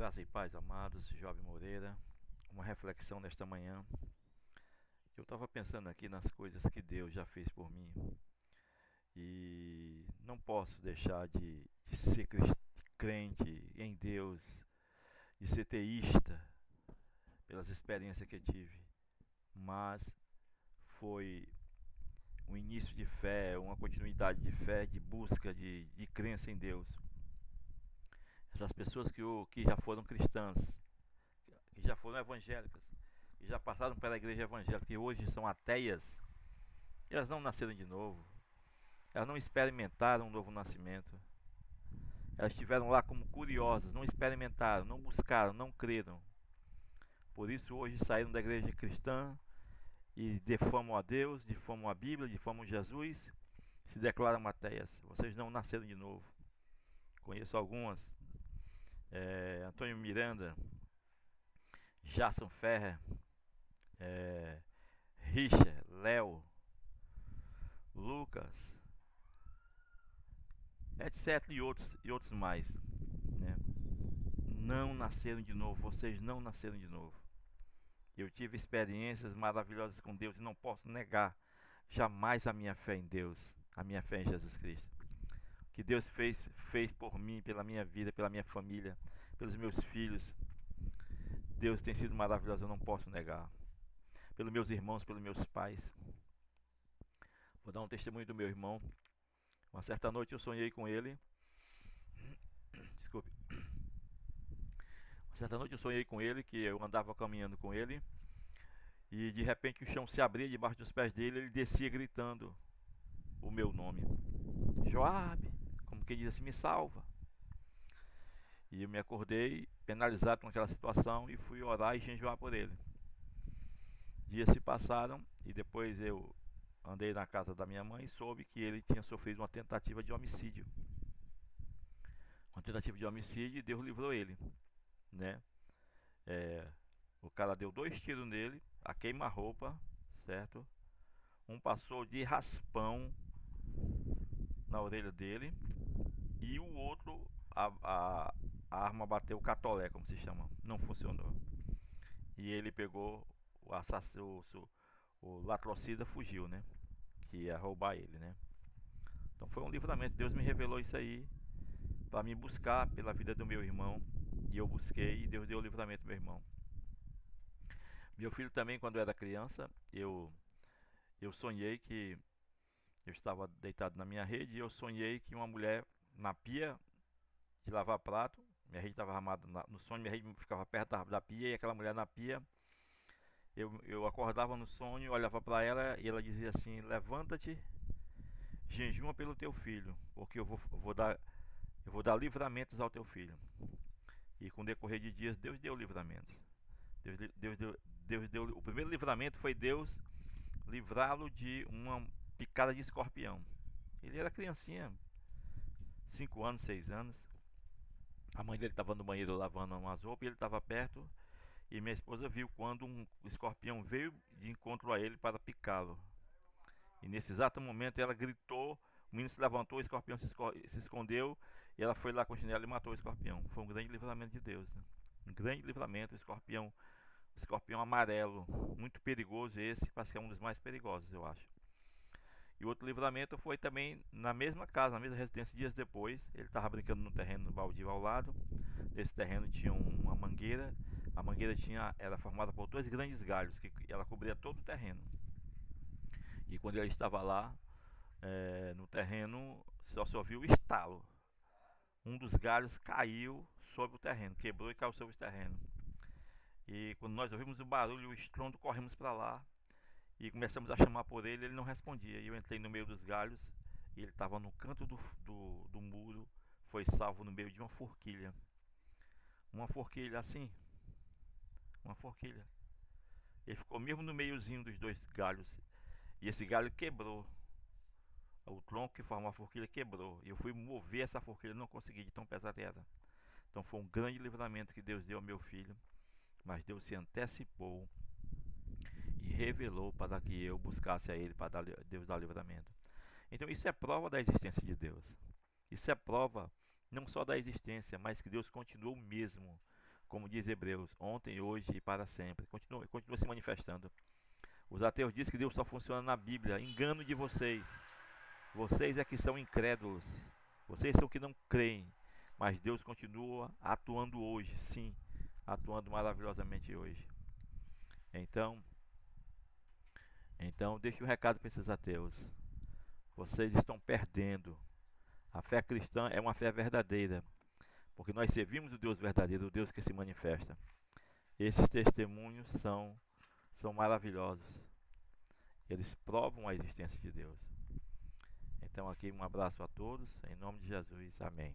Graça e paz, amados, Jovem Moreira. Uma reflexão nesta manhã. Eu estava pensando aqui nas coisas que Deus já fez por mim e não posso deixar de ser crente em Deus, de ser teísta pelas experiências que eu tive, mas foi um início de fé, uma continuidade de fé, de busca, de crença em Deus. Essas pessoas que já foram cristãs, que já foram evangélicas, que já passaram pela igreja evangélica, que hoje são ateias, elas não nasceram de novo, elas não experimentaram um novo nascimento. Elas estiveram lá como curiosas, não experimentaram, não buscaram, não creram. Por isso hoje saíram da igreja cristã e defamam a Deus, defamam a Bíblia, defamam Jesus, se declaram ateias. Vocês não nasceram de novo. Conheço algumas, Antônio Miranda, Jason Ferrer, Richard, Léo, Lucas, etc. E outros mais, né? Não nasceram de novo, vocês não nasceram de novo. Eu tive experiências maravilhosas com Deus e não posso negar jamais a minha fé em Deus, a minha fé em Jesus Cristo. O que Deus fez por mim, pela minha vida, pela minha família, pelos meus filhos. Deus tem sido maravilhoso, eu não posso negar. Pelos meus irmãos, pelos meus pais. Vou dar um testemunho do meu irmão. Uma certa noite eu sonhei com ele. Desculpe. Uma certa noite eu sonhei com ele, que eu andava caminhando com ele. E de repente o chão se abria debaixo dos pés dele, ele descia gritando o meu nome. Joabe, como quem diz assim, me salva. E eu me acordei penalizado com aquela situação e fui orar e jejuar por ele. Dias se passaram e depois eu andei na casa da minha mãe e soube que ele tinha sofrido uma tentativa de homicídio. Uma tentativa de homicídio e Deus livrou ele, né? O cara deu 2 tiros nele, a queima-roupa, certo? Um passou de raspão na orelha dele e o outro, a arma bateu o catolé, como se chama, não funcionou. E ele pegou o assassino, o latrocida fugiu, né? Que ia roubar ele, né? Então foi um livramento. Deus me revelou isso aí para me buscar pela vida do meu irmão. E eu busquei e Deus deu o livramento ao meu irmão. Meu filho também, quando era criança, eu sonhei que eu estava deitado na minha rede e eu sonhei que uma mulher na pia de lavar prato, minha rede estava armada no sonho, minha rede ficava perto da pia e aquela mulher na pia, eu acordava no sonho, olhava para ela e ela dizia assim: levanta-te, jejuma pelo teu filho, porque eu vou dar livramentos ao teu filho. E com o decorrer de dias, Deus deu livramentos. Deus deu. O primeiro livramento foi Deus livrá-lo de uma picada de escorpião. Ele era criancinha, 5 anos, 6 anos. A mãe dele estava no banheiro lavando umas roupas e ele estava perto. E minha esposa viu quando um escorpião veio de encontro a ele para picá-lo. E nesse exato momento ela gritou, o menino se levantou, o escorpião se escondeu e ela foi lá com o chinelo e matou o escorpião. Foi um grande livramento de Deus, né? Um grande livramento, o escorpião amarelo, muito perigoso esse, parece que é um dos mais perigosos, eu acho. E o outro livramento foi também na mesma casa, na mesma residência, dias depois. Ele estava brincando no terreno baldio ao lado. Nesse terreno tinha uma mangueira. A mangueira era formada por 2 grandes galhos, que ela cobria todo o terreno. E quando ele estava lá, no terreno, só se ouviu o estalo. Um dos galhos caiu sobre o terreno, quebrou e caiu sobre o terreno. E quando nós ouvimos o barulho, o estrondo, corremos para lá e começamos a chamar por ele. Ele não respondia. E eu entrei no meio dos galhos e ele estava no canto do muro, foi salvo no meio de uma forquilha. Uma forquilha assim, uma forquilha. Ele ficou mesmo no meiozinho dos 2 galhos e esse galho quebrou. O tronco que forma a forquilha quebrou. E eu fui mover essa forquilha, não consegui, de tão pesada era. Então foi um grande livramento que Deus deu ao meu filho. Mas Deus se antecipou e revelou para que eu buscasse a Ele, para Deus dar livramento. Então isso é prova da existência de Deus. Isso é prova não só da existência, mas que Deus continua o mesmo. como diz Hebreus, ontem, hoje e para sempre. Continua se manifestando. Os ateus dizem que Deus só funciona na Bíblia. Engano de vocês. Vocês é que são incrédulos. Vocês são que não creem. Mas Deus continua atuando hoje, sim, atuando maravilhosamente hoje. Então deixe um recado para esses ateus. Vocês estão perdendo. A fé cristã é uma fé verdadeira, porque nós servimos o Deus verdadeiro, o Deus que se manifesta. Esses testemunhos são maravilhosos. Eles provam a existência de Deus. Então aqui um abraço a todos, em nome de Jesus, amém.